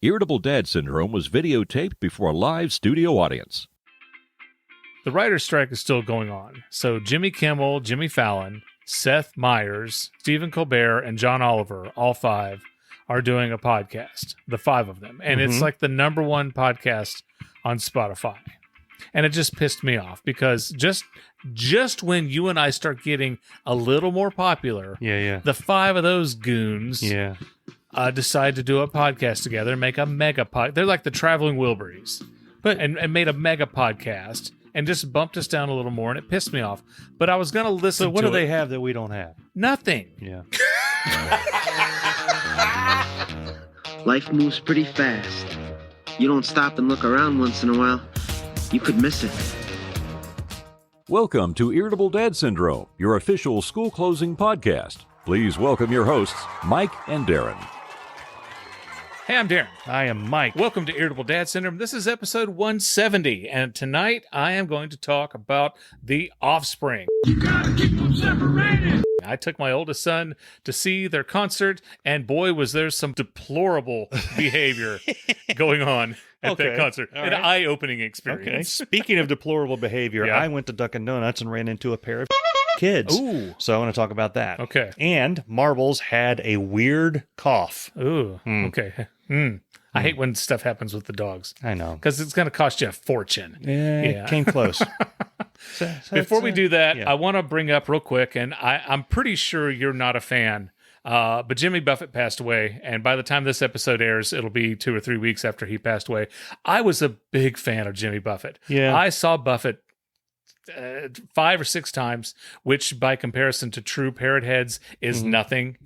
Irritable Dad Syndrome was videotaped before a live studio audience. The writer's strike is still going on, so Jimmy Kimmel, Jimmy Fallon, Seth Meyers, Stephen Colbert, and John Oliver, all five, are doing a podcast, the five of them. And it's like the number one podcast on Spotify. And it just pissed me off because just when you and I start getting a little more popular, the five of those goons decide to do a podcast together and make a mega pod. They're like the Traveling Wilburys, and made a mega podcast and just bumped us down a little more, and it pissed me off. But I was going to listen to it. So what do they have that we don't have? Nothing. Yeah. Life moves pretty fast. You don't stop and look around once in a while, you could miss it. Welcome to Irritable Dad Syndrome, your official school closing podcast. Please welcome your hosts, Mike and Darin. Hey, I'm Darin. I am Mike. Welcome to Irritable Dad Syndrome. This is episode 170, and tonight I am going to talk about the Offspring. You gotta keep them separated. I took my oldest son to see their concert, and boy, was there some deplorable behavior going on at that concert. An eye-opening experience. Okay. Speaking of deplorable behavior, I went to Dunkin' Donuts and ran into a pair of kids. Ooh. So I want to talk about that. Okay. And Marbles had a weird cough. Ooh. Okay. I hate when stuff happens with the dogs. I know. Because it's going to cost you a fortune. Yeah. Came close. Before we do that, I want to bring up real quick, and I'm pretty sure you're not a fan, but Jimmy Buffett passed away, and by the time this episode airs, it'll be 2 or 3 weeks after he passed away. I was a big fan of Jimmy Buffett. Yeah. I saw Buffett 5 or 6 times, which by comparison to true parrot heads is nothing.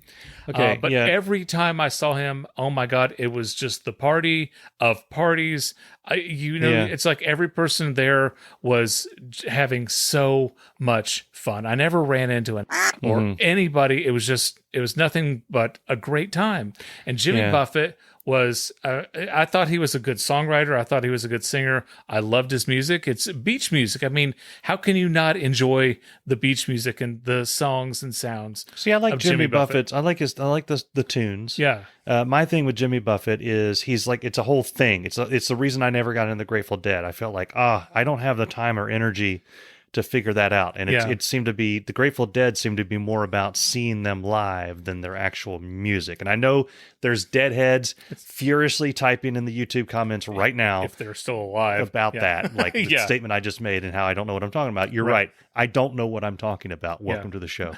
Okay, but every time I saw him, oh my God, it was just the party of parties. It's like every person there was having so much fun. I never ran into an or anybody. It was nothing but a great time. And Jimmy Buffett was, I thought he was a good songwriter. I thought he was a good singer. I loved his music. It's beach music. I mean, how can you not enjoy the beach music and the songs and sounds? See, I like Jimmy Buffett. I like the tunes. Yeah. My thing with Jimmy Buffett is he's like, it's a whole thing. It's the reason I never got into the Grateful Dead. I felt like, I don't have the time or energy to figure that out. And it seemed to be, the Grateful Dead seemed to be more about seeing them live than their actual music. And I know there's deadheads furiously typing in the YouTube comments right now. If they're still alive. About that. Like the statement I just made and how I don't know what I'm talking about. You're right. I don't know what I'm talking about. Welcome to the show.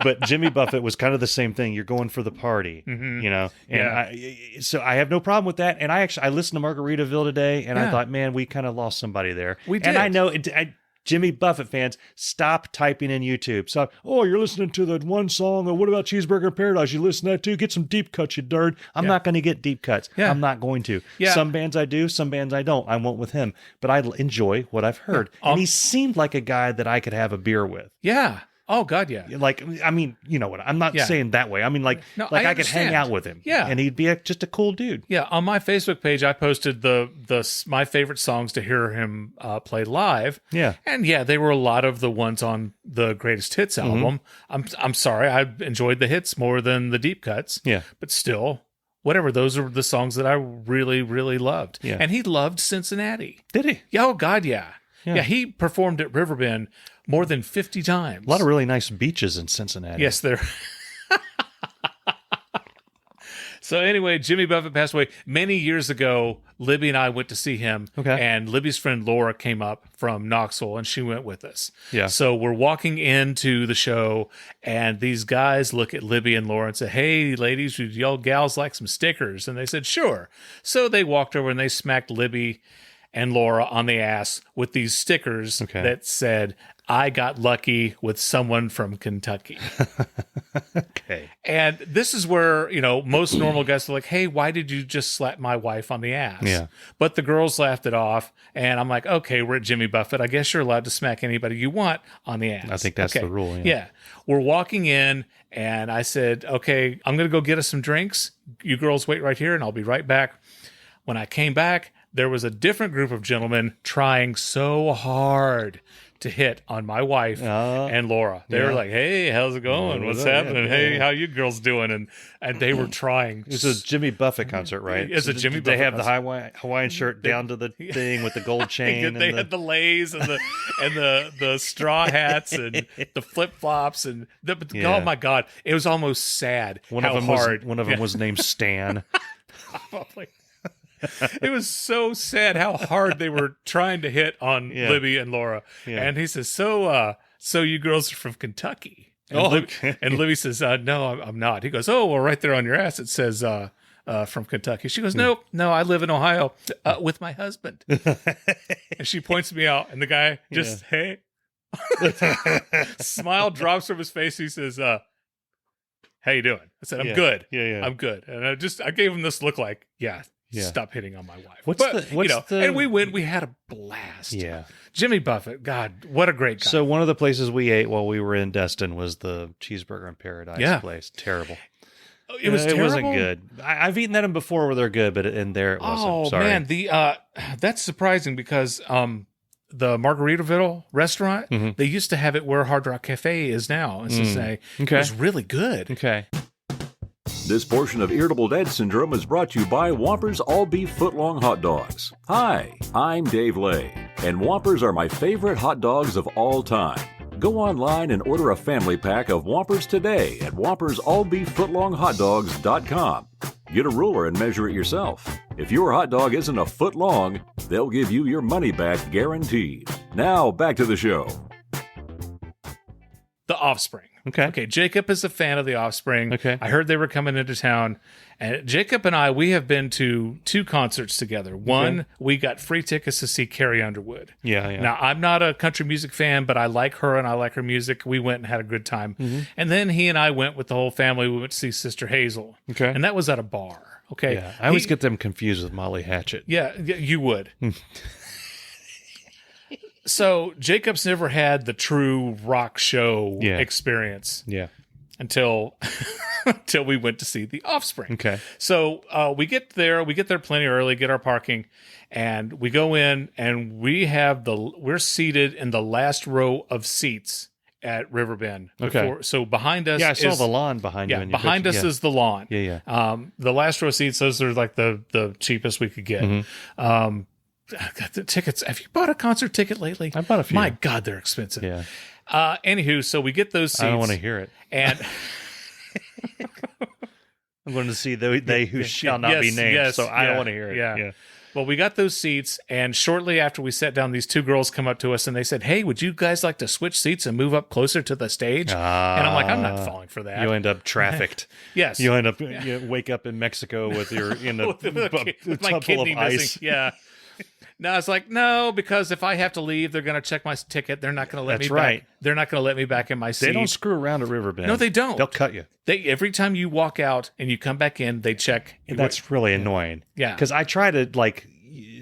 But Jimmy Buffett was kind of the same thing. You're going for the party, you know? And so I have no problem with that. And I listened to Margaritaville today and I thought, man, we kind of lost somebody there. We did. And I know Jimmy Buffett fans, stop typing in YouTube. So, you're listening to that one song. Or what about Cheeseburger in Paradise? You listen to that too? Get some deep cuts, you nerd. I'm not going to get deep cuts. Yeah. I'm not going to. Yeah. Some bands I do, some bands I don't. I won't with him. But I enjoy what I've heard. And he seemed like a guy that I could have a beer with. Yeah. Oh, God, yeah. Like, I mean, you know what? I'm not saying that way. I mean, I could hang out with him. Yeah. And he'd be just a cool dude. Yeah. On my Facebook page, I posted my favorite songs to hear him play live. Yeah. And they were a lot of the ones on the Greatest Hits album. I'm sorry. I enjoyed the hits more than the deep cuts. Yeah. But still, whatever. Those are the songs that I really, really loved. Yeah. And he loved Cincinnati. Did he? Yeah. Oh, God, yeah. Yeah. He performed at Riverbend more than 50 times. A lot of really nice beaches in Cincinnati. Yes, there. So anyway, Jimmy Buffett passed away many years ago. Libby and I went to see him. Okay. And Libby's friend Laura came up from Knoxville, and she went with us. Yeah. So we're walking into the show, and these guys look at Libby and Laura and say, "Hey, ladies, would y'all gals like some stickers?" And they said, "Sure." So they walked over and they smacked Libby and Laura on the ass with these stickers that said, "I got lucky with someone from Kentucky." Okay. And this is where, most normal guys are like, "Hey, why did you just slap my wife on the ass?" Yeah. But the girls laughed it off. And I'm like, okay, we're at Jimmy Buffett. I guess you're allowed to smack anybody you want on the ass. I think that's the rule. Yeah. We're walking in and I said, okay, I'm going to go get us some drinks. You girls wait right here and I'll be right back. When I came back, there was a different group of gentlemen trying so hard to hit on my wife and Laura. They were like, "Hey, how's it going? What's happening? Hey, how you girls doing?" And they were trying. It's a Jimmy Buffett concert, right? It's a Jimmy Buffett. They have the Hawaiian shirt down to the thing with the gold chain. They had the lays and the straw hats and the flip flops and oh my God, it was almost sad. One of them was named Stan. Probably. It was so sad how hard they were trying to hit on Libby and Laura. Yeah. And he says, so you girls are from Kentucky. And Libby says, no, I'm not. He goes, oh, well, right there on your ass it says from Kentucky. She goes, no, I live in Ohio with my husband. And she points me out, and the guy just, hey. Smile drops from his face. He says, how you doing? I said, I'm good. I'm good. And I gave him this look like, stop hitting on my wife. And we went. We had a blast. Yeah. Jimmy Buffett, God, what a great guy. So one of the places we ate while we were in Destin was the Cheeseburger in Paradise place. Terrible. It was terrible? It wasn't good. I've eaten at them before where they're good, but in there it wasn't. Oh, sorry. Man, that's surprising because the Margaritaville restaurant, they used to have it where Hard Rock Cafe is now. It was really good. Okay. This portion of Irritable Dad Syndrome is brought to you by Whoppers All Beef Footlong Hot Dogs. Hi, I'm Dave Lay, and Whoppers are my favorite hot dogs of all time. Go online and order a family pack of Whoppers today at WhoppersAllBeefFootlongHotDogs.com. Get a ruler and measure it yourself. If your hot dog isn't a foot long, they'll give you your money back guaranteed. Now, back to the show. The Offspring. Okay. Jacob is a fan of the Offspring. Okay. I heard they were coming into town. And Jacob and we have been to 2 concerts together. One, we got free tickets to see Carrie Underwood. Yeah. Now, I'm not a country music fan, but I like her and I like her music. We went and had a good time. And then he and I went with the whole family. We went to see Sister Hazel. Okay. And that was at a bar. Okay. Yeah. I always get them confused with Molly Hatchet. Yeah, you would. So Jacob's never had the true rock show experience. Yeah. Until we went to see the Offspring. Okay. So we get there plenty early, get our parking, and we go in and we're seated in the last row of seats at Riverbend. Okay. So behind us, I saw the lawn behind you. Yeah, behind us is the lawn. Yeah. The last row of seats, those are like the cheapest we could get. Got the tickets. Have you bought a concert ticket lately? I bought a few. My God, they're expensive. Yeah. Anywho, so we get those seats. I don't want to hear it. And I'm going to see they who shall not be named. So I don't want to hear it. Yeah. Well, we got those seats, and shortly after we sat down, these 2 girls come up to us and they said, "Hey, would you guys like to switch seats and move up closer to the stage?" And I'm like, "I'm not falling for that." You end up trafficked. Yes. You end up wake up in Mexico with your with my kidney missing. Yeah. No, I was like, no, because if I have to leave, they're going to check my ticket. They're not going to let me back. They're not going to let me back in my seat. They don't screw around at Riverbend. No, they don't. They'll cut you. Every time you walk out and you come back in, they check. That's really annoying. Yeah. Because I try to,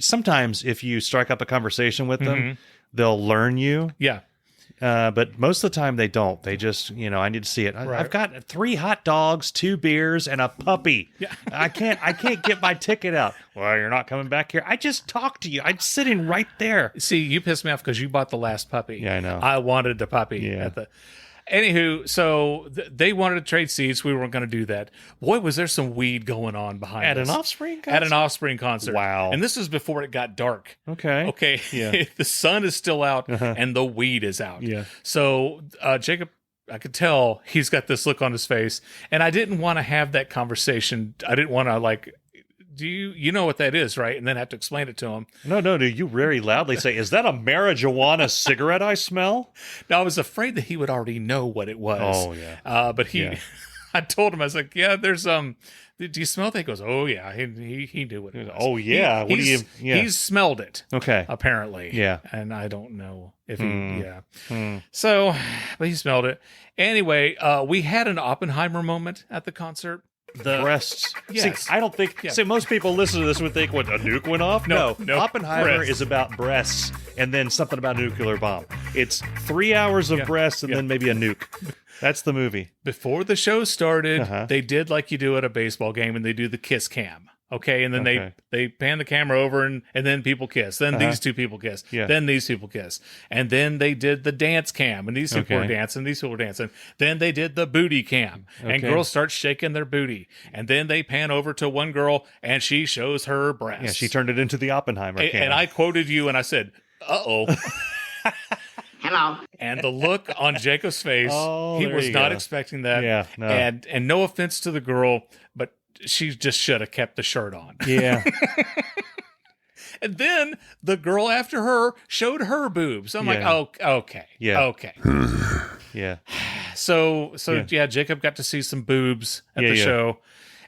sometimes if you strike up a conversation with them, they'll learn you. Yeah. But most of the time they don't. They just, I need to see it. I've got 3 hot dogs, 2 beers, and a puppy. Yeah. I can't get my ticket out. Well, you're not coming back here. I just talked to you. I'm sitting right there. See, you pissed me off because you bought the last puppy. Yeah, I know. I wanted the puppy. Yeah. Anywho, so they wanted to trade seats. We weren't going to do that. Boy, was there some weed going on behind us. At an Offspring concert? At an Offspring concert. Wow. And this is before it got dark. Okay. Yeah. The sun is still out and the weed is out. Yeah. So Jacob, I could tell he's got this look on his face. And I didn't want to have that conversation. I didn't want to do you know what that is, right? And then have to explain it to him. No, you very loudly say, "Is that a marijuana cigarette I smell?" No, I was afraid that he would already know what it was. Oh, yeah. But I told him, I was like, "Yeah, there's do you smell that?" He goes, "Oh yeah." He knew what it was. Oh yeah. He's smelled it. Okay. Apparently. Yeah. And I don't know if he So, but he smelled it. Anyway, we had an Oppenheimer moment at the concert. The breasts. Yes. See, I don't think. See, most people listen to this would think, "What, a nuke went off?" No. Oppenheimer breasts. is about breasts, and then something about a nuclear bomb. It's 3 hours of breasts, and then maybe a nuke. That's the movie. Before the show started, they did like you do at a baseball game, and they do the kiss cam. Okay, and then they pan the camera over, and then people kiss. Then these two people kiss. Yeah. Then these people kiss. And then they did the dance cam, and these people were dancing, these people were dancing. Then they did the booty cam, and girls start shaking their booty. And then they pan over to one girl, and she shows her breasts. Yeah, she turned it into the Oppenheimer cam. And I quoted you, and I said, "Uh-oh." Hello. And the look on Jacob's face, he was not expecting that. Yeah, no. And no offense to the girl, but she just should have kept the shirt on. Yeah. And then the girl after her showed her boobs. I'm like, oh, okay. Yeah. Okay. Yeah. So Jacob got to see some boobs at the show.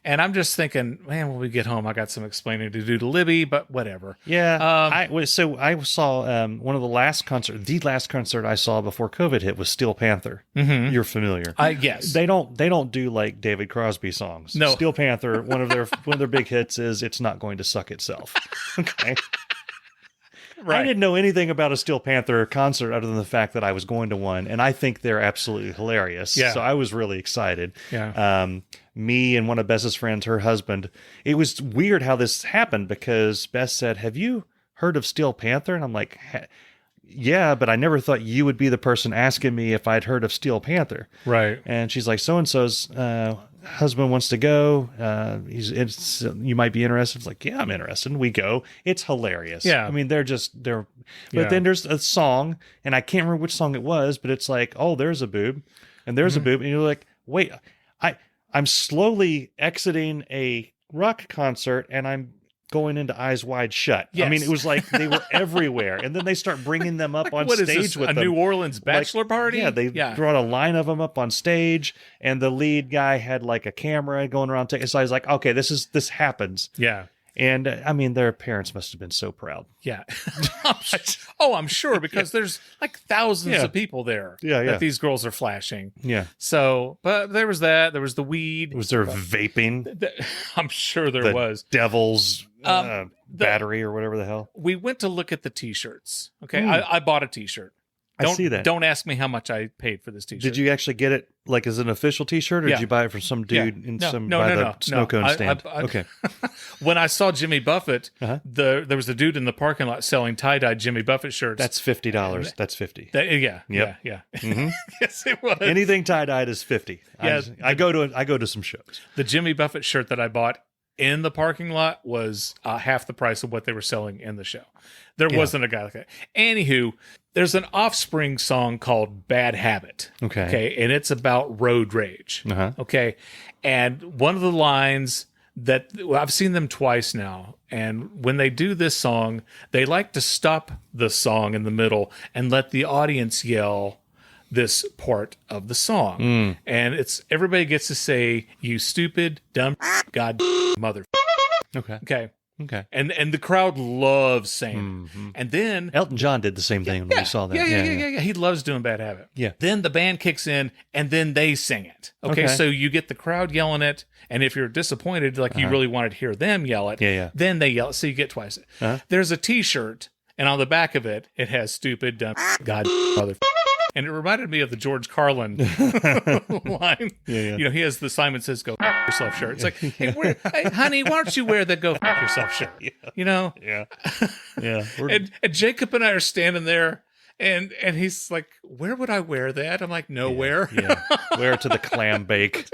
And I'm just thinking, man, when we get home, I got some explaining to do to Libby, but whatever. Yeah. I saw one of the last concert I saw before COVID hit was Steel Panther. Mm-hmm. You're familiar. Yes. They don't do like David Crosby songs. No. Steel Panther, one of their big hits is It's Not Going to Suck Itself. Okay. Right. I didn't know anything about a Steel Panther concert other than the fact that I was going to one, and I think they're absolutely hilarious. Yeah. So I was really excited. Yeah. Me and one of Bess's friends, her husband, it was weird how this happened because Bess said, "Have you heard of Steel Panther?" And I'm like, "Yeah, but I never thought you would be the person asking me if I'd heard of Steel Panther." Right. And she's like, "So-and-so's husband wants to go. You might be interested." It's like, "Yeah, I'm interested." And we go. It's hilarious. Yeah. I mean, but then there's a song, and I can't remember which song it was, but it's like, oh, there's a boob, and there's a boob, and you're like, wait, I'm slowly exiting a rock concert, and I'm going into Eyes Wide Shut. Yes. I mean, it was like they were everywhere, and then they start bringing them up on what stage is this, with a them. New Orleans bachelor party? Yeah, they brought a line of them up on stage, and the lead guy had like a camera going around. So I was like, okay, this happens. Yeah. And I mean, their parents must have been so proud. Yeah. I'm sure, because there's like thousands of people there that these girls are flashing. Yeah. So, but there was that. There was the weed. Was there vaping? I'm sure there was. Devil's battery or whatever the hell. We went to look at the T-shirts. Okay. I bought a T-shirt. I see that. Don't ask me how much I paid for this T-shirt. Did you actually get it like as an official T-shirt, or did you buy it from some dude by the snow cone stand? Okay. When I saw Jimmy Buffett, there was a dude in the parking lot selling tie-dyed Jimmy Buffett shirts. That's $50. That's $50. Yeah. Mm-hmm. Yes, it was. Anything tie-dyed is $50. Yeah, I go to some shows. The Jimmy Buffett shirt that I bought in the parking lot was half the price of what they were selling in the show. There wasn't a guy like that. Anywho, there's an Offspring song called Bad Habit. Okay. And it's about road rage. Okay. And one of the lines that I've seen them twice now. And when they do this song, they like to stop the song in the middle and let the audience yell this part of the song. And it's everybody gets to say, "You stupid, dumb, god, mother." Okay. And the crowd loves saying it. And then Elton John did the same thing when we saw that. Yeah. He loves doing Bad Habit. Yeah. Then the band kicks in, and then they sing it. Okay. So you get the crowd yelling it, and if you're disappointed, like you really wanted to hear them yell it, then they yell it. So you get twice. There's a T-shirt, and on the back of it, it has "stupid, dumb, god, mother." And it reminded me of the George Carlin line. Yeah. You know, he has the Simon Says "Go f*** yourself" shirt. It's like, hey, honey, why don't you wear the "Go f*** yourself" shirt? You know? Yeah. And Jacob and I are standing there, and he's like, "Where would I wear that?" I'm like, "Nowhere." Wear it to the clam bake.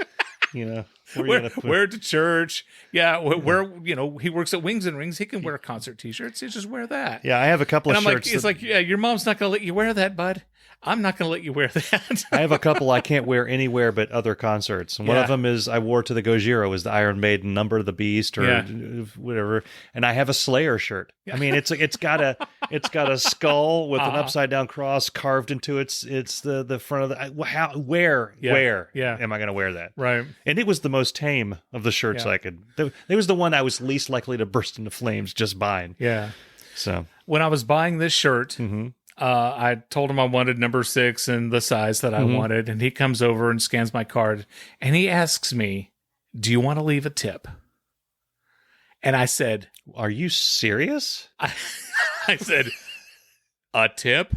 You know, wear it to church. Yeah, where he works at Wings and Rings. He can wear concert T-shirts. He just wear that. Yeah, I have a couple of shirts. It's like, your mom's not going to let you wear that, bud. I'm not going to let you wear that. I have a couple I can't wear anywhere but other concerts. And one of them is I wore to the Gojira, is the Iron Maiden Number of the Beast or whatever. And I have a Slayer shirt. I mean, it's got a skull with an upside down cross carved into it's the front of the where am I going to wear that? Right. And it was the most tame of the shirts I could. It was the one I was least likely to burst into flames just buying. Yeah. So when I was buying this shirt, I told him I wanted number 6 and the size that I wanted, and he comes over and scans my card, and he asks me, "Do you want to leave a tip?" And I said, "Are you serious?" I said, "A tip?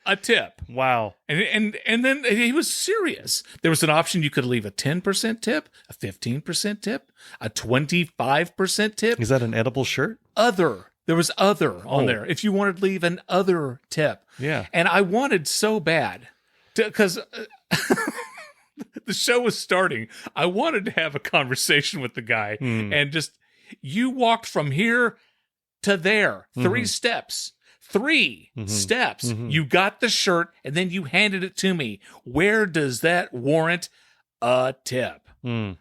a tip. Wow. And then he was serious. There was an option you could leave a 10% tip, a 15% tip, a 25% tip. Is that an edible shirt? Other. There was other on there. If you wanted to leave an other tip. Yeah. And I wanted so bad because the show was starting. I wanted to have a conversation with the guy and just, you walked from here to there, 3 steps. 3 steps. You got the shirt and then you handed it to me. Where does that warrant a tip? And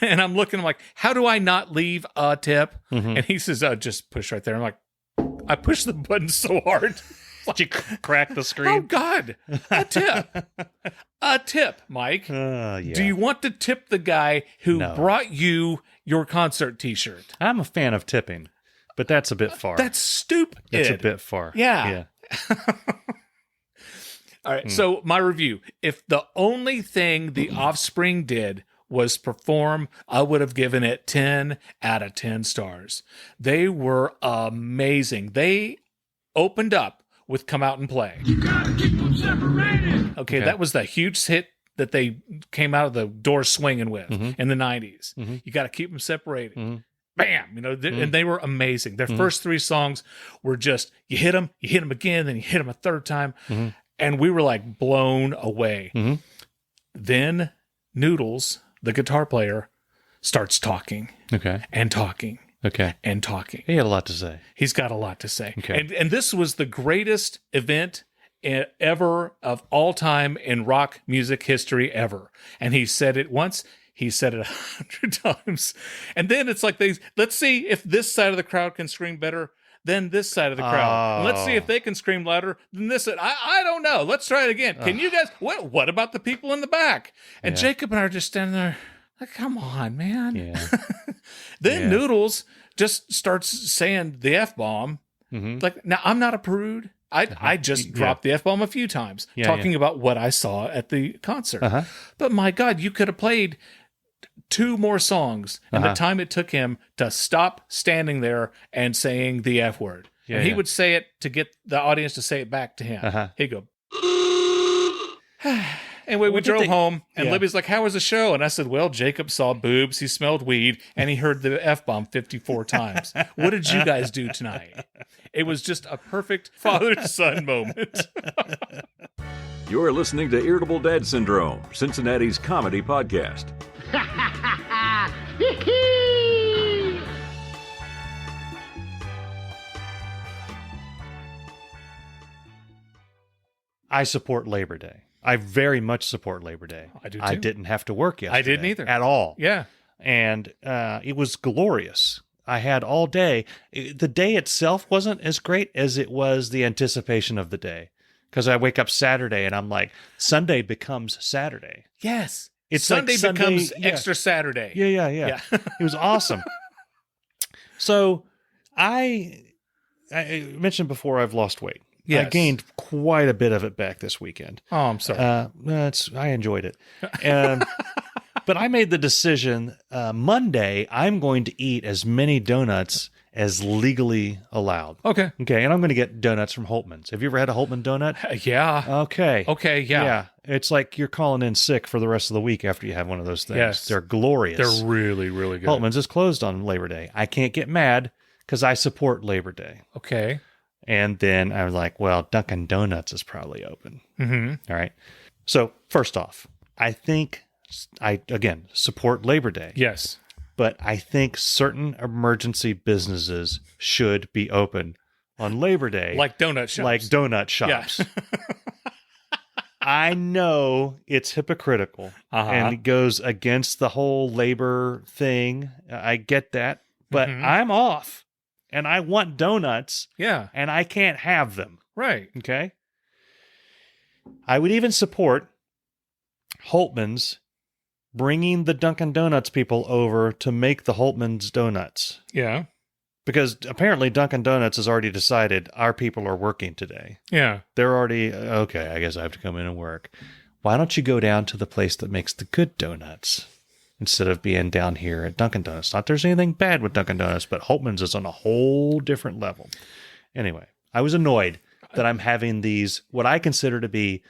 I'm looking, I'm like, how do I not leave a tip? And he says, just push right there. I'm like, I pushed the button so hard. Did you crack the screen? Oh, God. A tip. A tip, Mike. Yeah. Do you want to tip the guy who brought you your concert t-shirt? I'm a fan of tipping. But that's a bit far. That's stupid. That's a bit far. Yeah. All right. So my review. If the only thing the Offspring did was perform, I would have given it 10 out of 10 stars. They were amazing. They opened up with Come Out and Play. You gotta keep them separated. Okay. That was the huge hit that they came out of the door swinging with in the 90s. You got to keep them separated. Bam, and they were amazing. Their first 3 songs were just, you hit them again, then you hit them a third time. And we were like blown away. Then Noodles, the guitar player, starts talking. Okay. And talking. Okay. And talking. He had a lot to say. He's got a lot to say. Okay. And this was the greatest event ever of all time in rock music history ever. And he said it once. He said it 100 times. And then it's like, let's see if this side of the crowd can scream better than this side of the crowd. And let's see if they can scream louder than this side. I don't know. Let's try it again. Can you guys, what about the people in the back? And Jacob and I are just standing there like, come on, man. Yeah. Then Noodles just starts saying the F-bomb. Like, now I'm not a prude. I just dropped the F-bomb a few times talking about what I saw at the concert. But my God, you could have played 2 more songs and the time it took him to stop standing there and saying the F word. And he would say it to get the audience to say it back to him. He'd go, anyway, we drove home and Libby's like, how was the show? And I said, well, Jacob saw boobs, he smelled weed, and he heard the F-bomb 54 times. What did you guys do tonight? It was just a perfect father-son moment. You're listening to Irritable Dad Syndrome, Cincinnati's comedy podcast. I support Labor Day. I very much support Labor Day. I do too. I didn't have to work yesterday. I didn't either. At all. Yeah. And it was glorious. I had all day. The day itself wasn't as great as it was the anticipation of the day. Because I wake up Saturday and I'm like, Sunday becomes Saturday. Yes. It's Sunday like Sunday becomes extra Saturday. Yeah. It was awesome. So I mentioned before I've lost weight. Yes. I gained quite a bit of it back this weekend. Oh, I'm sorry. I enjoyed it. But I made the decision Monday, I'm going to eat as many donuts as legally allowed. Okay. And I'm going to get donuts from Holtman's. Have you ever had a Holtman donut? Yeah. Okay. Yeah. Yeah. It's like you're calling in sick for the rest of the week after you have one of those things. Yes. They're glorious. They're really, really good. Holtman's is closed on Labor Day. I can't get mad because I support Labor Day. Okay. And then I was like, well, Dunkin' Donuts is probably open. Mm-hmm. All right. So first off, I think I, again, support Labor Day. Yes. But I think certain emergency businesses should be open on Labor Day. Like donut shops. Yeah. I know it's hypocritical and it goes against the whole labor thing. I get that. But I'm off and I want donuts. Yeah. And I can't have them. Right. Okay. I would even support Holtman's bringing the Dunkin' Donuts people over to make the Holtman's donuts. Yeah. Because apparently Dunkin' Donuts has already decided our people are working today. Yeah. They're already, okay, I guess I have to come in and work. Why don't you go down to the place that makes the good donuts instead of being down here at Dunkin' Donuts? Not there's anything bad with Dunkin' Donuts, but Holtman's is on a whole different level. Anyway, I was annoyed. that I'm having these, what I consider to be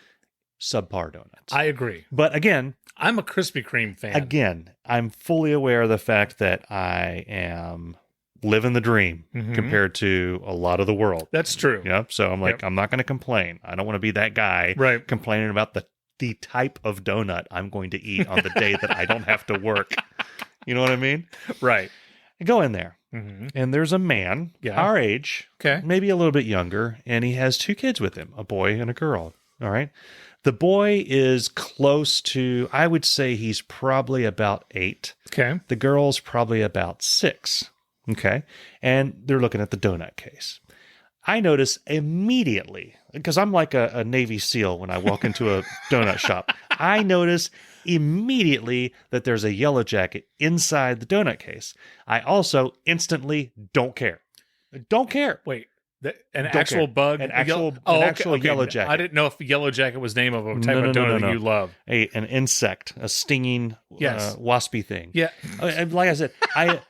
subpar donuts. I agree. But again, I'm a Krispy Kreme fan. I'm fully aware of the fact that I am living the dream compared to a lot of the world. That's true. Yeah. So I'm like, I'm not going to complain. I don't want to be that guy complaining about the type of donut I'm going to eat on the day that I don't have to work. You know what I mean? Right. I go in there, and there's a man our age, maybe a little bit younger, and he has 2 kids with him, a boy and a girl. All right. The boy is close to, I would say he's probably about 8. Okay. The girl's probably about 6. Okay. And they're looking at the donut case. I notice immediately, because I'm like a Navy SEAL when I walk into a donut shop, I notice immediately that there's a yellow jacket inside the donut case. I also instantly don't care. Don't care. Wait, an actual bug? An actual yellow jacket. I didn't know if yellow jacket was the name of a type of donut that you love. An insect, a stinging, waspy thing. Yeah. Like I said, I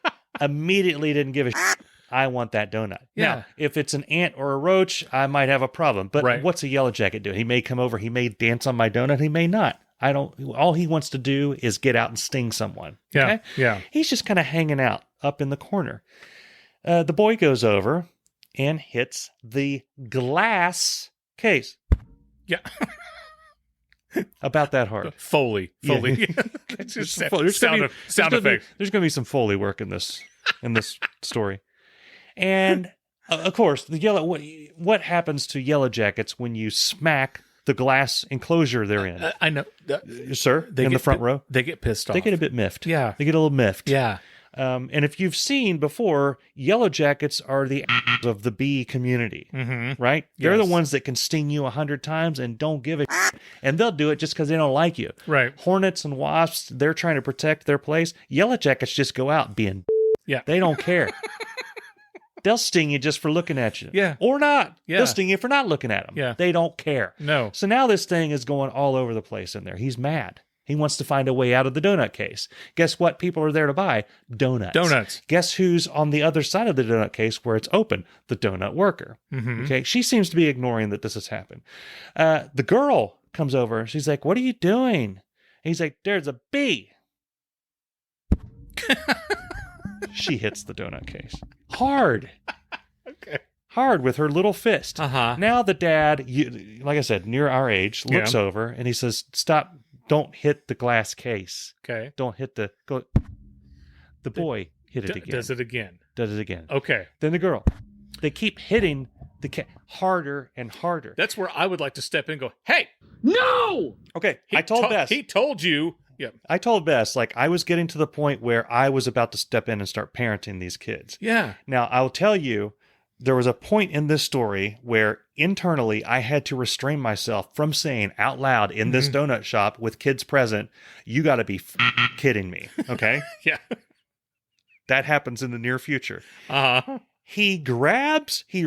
immediately didn't give a shit. I want that donut. Yeah. Now, if it's an ant or a roach, I might have a problem. But what's a yellow jacket do? He may come over. He may dance on my donut. He may not. All he wants to do is get out and sting someone. Yeah. Okay? Yeah. He's just kind of hanging out up in the corner. The boy goes over and hits the glass case. Yeah. About that hard. Foley. Yeah. It's just sound effect. There's going to be some Foley work in this story. And of course, what happens to yellow jackets when you smack the glass enclosure they're in? I know. Sir, in the front row? They get pissed off. They get a bit miffed. Yeah. They get a little miffed. Yeah. And if you've seen before, yellow jackets are the of the bee community, right? They're the ones that can sting you 100 times and don't give a shit. And they'll do it just because they don't like you. Right. Hornets and wasps, they're trying to protect their place. Yellow jackets just go out being They don't care. They'll sting you just for looking at you. Yeah. Or not. Yeah. They'll sting you for not looking at them. Yeah. They don't care. No. So now this thing is going all over the place in there. He's mad. He wants to find a way out of the donut case. Guess what people are there to buy? Donuts. Donuts. Guess who's on the other side of the donut case where it's open? The donut worker. Okay. She seems to be ignoring that this has happened. The girl comes over. She's like, "What are you doing?" And he's like, "There's a bee." She hits the donut case. Hard. Okay. Hard with her little fist. Now the dad, like I said, near our age, looks over and he says, "Stop. Don't hit the glass case." Okay. Don't hit the... Go. The boy hit it again. Does it again. Does it again. Okay. Then the girl. They keep hitting the harder and harder. That's where I would like to step in and go, "Hey! No! Okay, I told Bess. He told you. Yeah. I told Bess, like, I was getting to the point where I was about to step in and start parenting these kids. Yeah. Now, I'll tell you, there was a point in this story where internally I had to restrain myself from saying out loud in this donut shop with kids present, "You got to be kidding me." Okay? Yeah. That happens in the near future. Uh-huh. He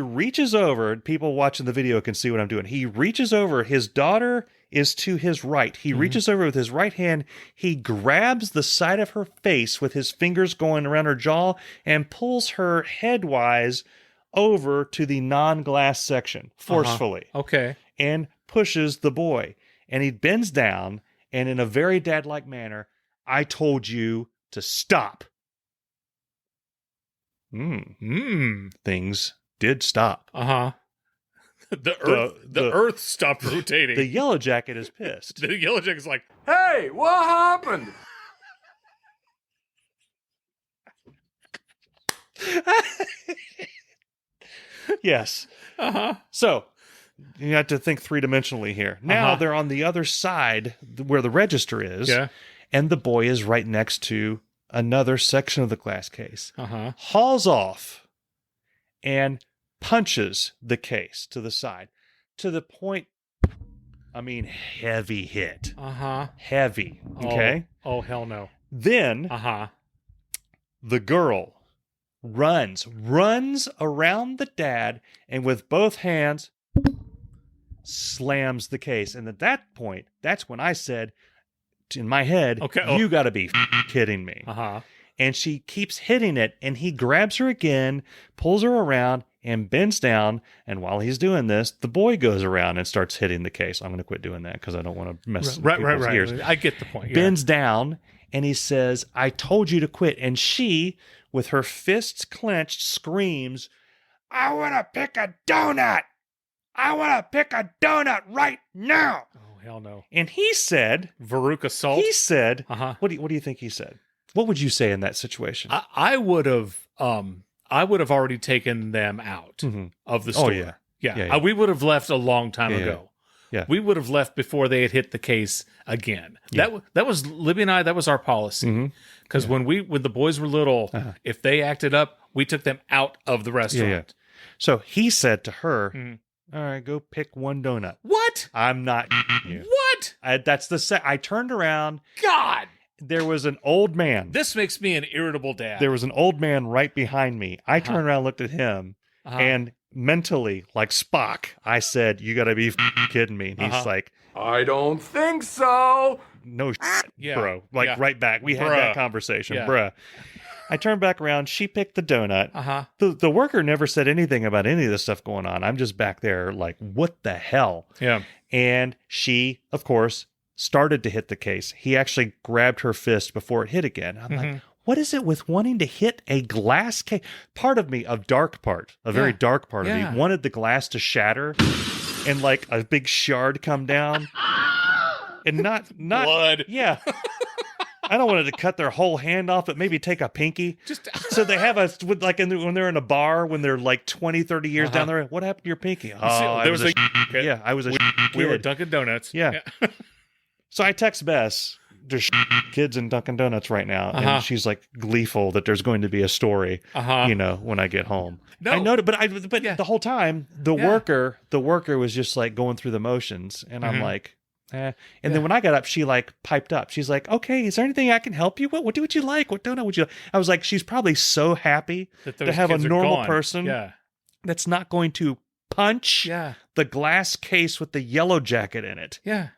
reaches over, and people watching the video can see what I'm doing. He reaches over, his daughter is to his right. He reaches over with his right hand, he grabs the side of her face with his fingers going around her jaw and pulls her headwise over to the non-glass section forcefully. Okay. And pushes the boy. And he bends down, and in a very dad-like manner, "I told you to stop." Things did stop. Uh-huh. The earth stopped rotating. The yellow jacket is pissed. The yellow jacket's like, Hey, what happened? Yes. uh-huh. So you have to think 3-dimensionally here. Now they're on the other side where the register is. Yeah. And the boy is right next to another section of the glass case. Uh-huh. Hauls off and punches the case to the side to the point, I mean, heavy hit. Uh-huh. Heavy. Okay. Oh, hell no. Then the girl runs around the dad and with both hands slams the case. And at that point, that's when I said in my head, "You got to be kidding me." Uh-huh. And she keeps hitting it, and he grabs her again, pulls her around, and bends down. And while he's doing this, the boy goes around and starts hitting the case. I'm going to quit doing that because I don't want to mess with people's ears. I get the point. Yeah. Bends down and he says, I told you to quit. And she, with her fists clenched, screams, I want to pick a donut. I want to pick a donut right now. Oh, hell no. And he said, Veruca Salt. he said, Uh-huh. what do you think he said? What would you say in that situation? I would have already taken them out of the store. Oh, yeah. Yeah. We would have left a long time Yeah, ago. Yeah. We would have left before they had hit the case again. Yeah. That was Libby and I. That was our policy. Because when the boys were little, if they acted up, we took them out of the restaurant. Yeah. So he said to her, all right, go pick one donut. What? I'm not you. What? I turned around. God. There was an old man. This makes me an irritable dad. There was an old man right behind me. I turned around, looked at him, and mentally, like Spock, I said, you got to be kidding me. And he's like, I don't think so. no Yeah. bro. Like Yeah. right back. We had that conversation, Yeah. bruh. I turned back around. She picked the donut. The worker never said anything about any of this stuff going on. I'm just back there like, what the hell? Yeah. And she, of course, started to hit the case. He actually grabbed her fist before it hit again. I'm like, what is it with wanting to hit a glass case? Part of me, a very dark part of me, wanted the glass to shatter and like a big shard come down. And not blood. Yeah. I don't want it to cut their whole hand off, but maybe take a pinky. So they have when they're in a bar, when they're like 20, 30 years down the road, what happened to your pinky? Oh, there was a kid. yeah, I was a We kid. were Dunkin' Donuts. Yeah. So I text Bess, there's kids in Dunkin' Donuts right now. And she's like gleeful that there's going to be a story, when I get home. No. I noted, but the whole time, the worker was just like going through the motions. And I'm like, eh. And then when I got up, she like piped up. She's like, okay, is there anything I can help you with? What would you like? What donut would you like? I was like, she's probably so happy to have a normal person that's not going to punch the glass case with the yellow jacket in it. Yeah.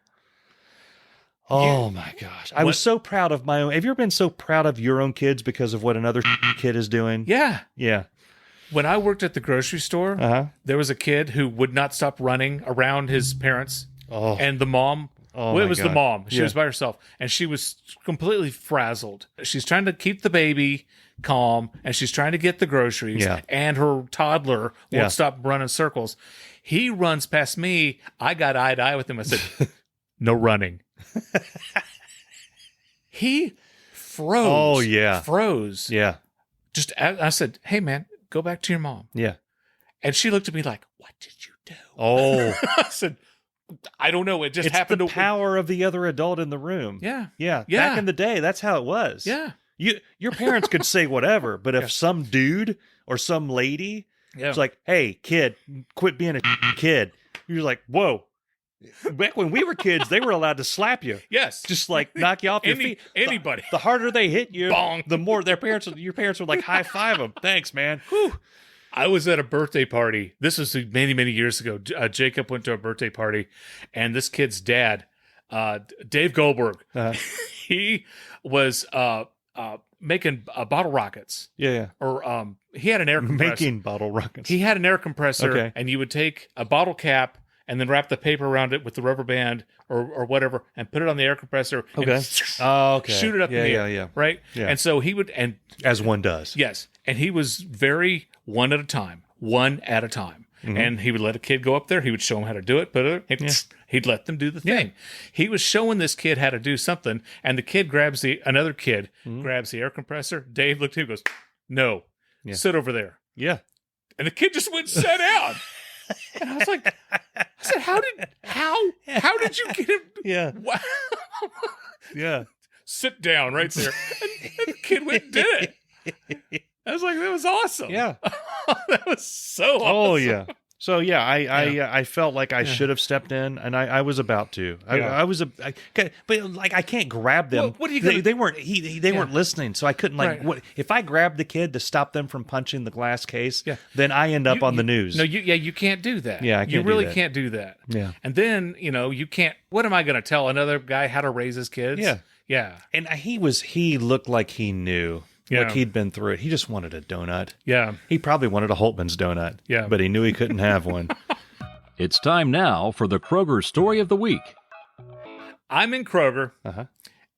Oh my gosh. I was so proud of my own. Have you ever been so proud of your own kids because of what another kid is doing? Yeah. Yeah. When I worked at the grocery store, there was a kid who would not stop running around his parents. Oh. And the mom, it was God. the mom. She was by herself. And she was completely frazzled. She's trying to keep the baby calm. And she's trying to get the groceries. Yeah. And her toddler won't stop running circles. He runs past me. I got eye to eye with him. I said, no running. He froze. Oh, yeah. Froze. Yeah. I said, hey, man, go back to your mom. Yeah. And she looked at me like, what did you do? Oh. I said, I don't know. It just It's happened the to power of the other adult in the room. Yeah. Yeah. Yeah. Back in the day, that's how it was. Yeah. Your parents could say whatever, but if some dude or some lady was like, hey, kid, quit being a kid, you're like, whoa. Back when we were kids, they were allowed to slap you. Yes. Just like knock you off your feet. Anybody. The harder they hit you, Bong. the more your parents would like high five them. Thanks, man. Whew. I was at a birthday party. This was many, many years ago. Jacob went to a birthday party, and this kid's dad, Dave Goldberg, he was making bottle rockets. Yeah. Or he had an air compressor. Making bottle rockets. He had an air compressor, and you would take a bottle cap and then wrap the paper around it with the rubber band or whatever, and put it on the air compressor. Okay. Shoot it up in the air. Yeah. Right? Yeah. And so he would, and as one does. yes, and he was very one at a time. And he would let a kid go up there. He would show him how to do it. He'd let them do the thing. He was showing this kid how to do something, and the kid another kid grabs the air compressor. Dave looked at him and goes, no, sit over there. Yeah. And the kid just went and sat down. And I was like, how did you get him? Yeah. Wow. Yeah. Sit down right there. And the kid went and did it. I was like, that was awesome. Yeah. That was so awesome. Oh, yeah. So, yeah, I felt like I should have stepped in, and I was about to. But I can't grab them. Well, what are you gonna... They weren't listening, so I couldn't, what if I grabbed the kid to stop them from punching the glass case, then I end up on the news. No, you can't do that. Yeah, I can't You really do that. can't do that. Yeah. And then, you can't, what am I going to tell another guy how to raise his kids? Yeah. Yeah. And he looked like he knew. Yeah. Like he'd been through it. He just wanted a donut. Yeah. He probably wanted a Holtman's donut. Yeah. But he knew he couldn't have one. It's time now for the Kroger Story of the Week. I'm in Kroger, Uh-huh.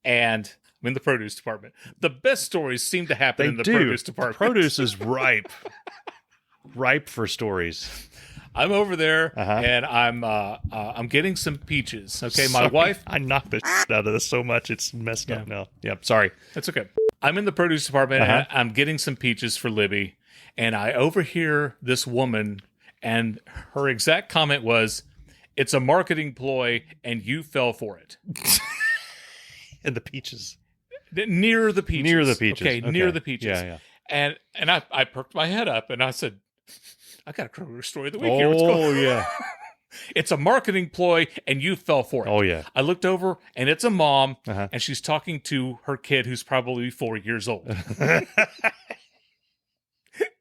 and I'm in the produce department. The best stories seem to happen They in the do. produce department. Produce is ripe. Ripe for stories. I'm over there, Uh-huh. and I'm getting some peaches. Okay, my Sorry. wife. I knocked the shit out of this so much it's messed up now. Yep, sorry. That's okay. I'm in the produce department, Uh-huh. and I'm getting some peaches for Libby, and I overhear this woman, and her exact comment was, "It's a marketing ploy, and you fell for it." And the peaches. Near the peaches. Near the peaches. Okay, near the peaches. Yeah. And I perked my head up, and I said, I got a Kroger story of the week here. What's going Oh, on? yeah. It's a marketing ploy, and you fell for it. Oh, yeah. I looked over, and it's a mom, Uh-huh. and she's talking to her kid who's probably 4 years old.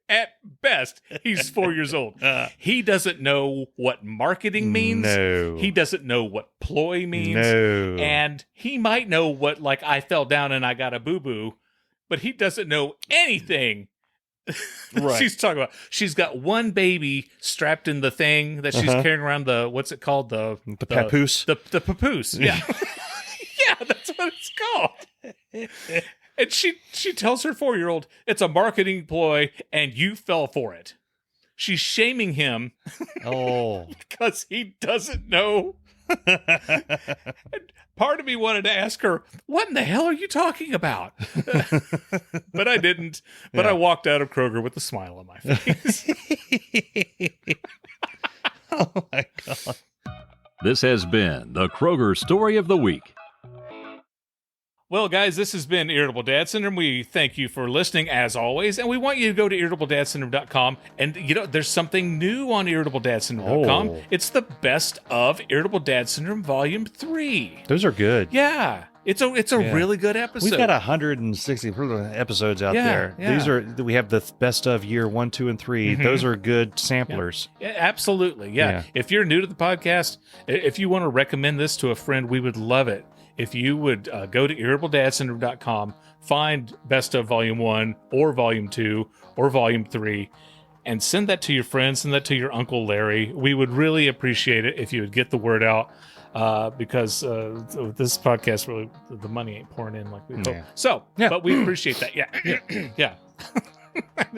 At best, he's 4 years old. He doesn't know what marketing means. No. He doesn't know what ploy means. No. And he might know what, like, I fell down and I got a boo-boo, but he doesn't know anything Right. she's talking about. She's got one baby strapped in the thing that she's carrying around, the, what's it called? The papoose? The papoose, yeah. Yeah, that's what it's called. And she tells her 4-year-old, it's a marketing ploy, and you fell for it. She's shaming him Oh. because he doesn't know. And part of me wanted to ask her, what in the hell are you talking about? But I didn't. But Yeah. I walked out of Kroger with a smile on my face. Oh, my God. This has been the Kroger Story of the Week. Well, guys, this has been Irritable Dad Syndrome. We thank you for listening, as always, and we want you to go to irritabledadsyndrome.com. And, there's something new on irritabledadsyndrome.com. Oh. It's the best of Irritable Dad Syndrome Volume 3. Those are good. Yeah. It's a Yeah. really good episode. We've got 160 episodes out there. yeah. These are, we have the best of year 1, 2, and 3. Mhm. Those are good samplers. Yeah, absolutely. Yeah. If you're new to the podcast, if you want to recommend this to a friend, we would love it. If you would go to irritabledadsyndrome.com, find Best of Volume 1 or Volume 2 or Volume 3, and send that to your friends, send that to your Uncle Larry. We would really appreciate it if you would get the word out, because this podcast, really, the money ain't pouring in like we hope. So, but we appreciate that. Yeah. Yeah.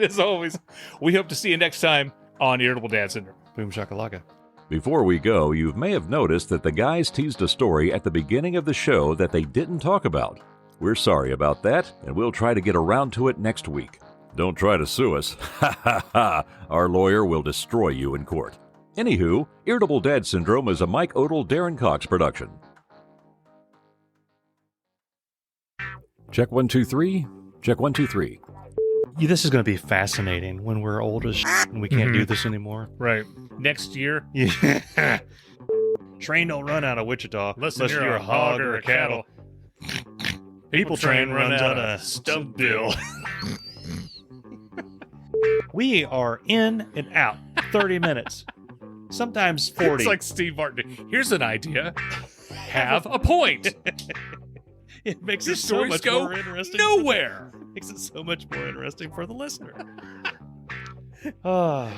As always, we hope to see you next time on Irritable Dad Syndrome. Boom shakalaka. Before we go, you may have noticed that the guys teased a story at the beginning of the show that they didn't talk about. We're sorry about that, and we'll try to get around to it next week. Don't try to sue us. Ha ha ha! Our lawyer will destroy you in court. Anywho, Irritable Dad Syndrome is a Mike Odell, Darin Cox production. Check 1, 2, 3. Check 1, 2, 3. This is going to be fascinating when we're old as and we can't do this anymore. Right. Next year. Yeah. Train don't run out of Wichita Unless unless you're a hog or a cattle. People train runs out of Stumpville. We are in and out 30 minutes. Sometimes 40. It's like Steve Martin. Here's an idea. Have a point. It makes The it so stories much go more interesting. nowhere. Makes it so much more interesting for the listener. Ah.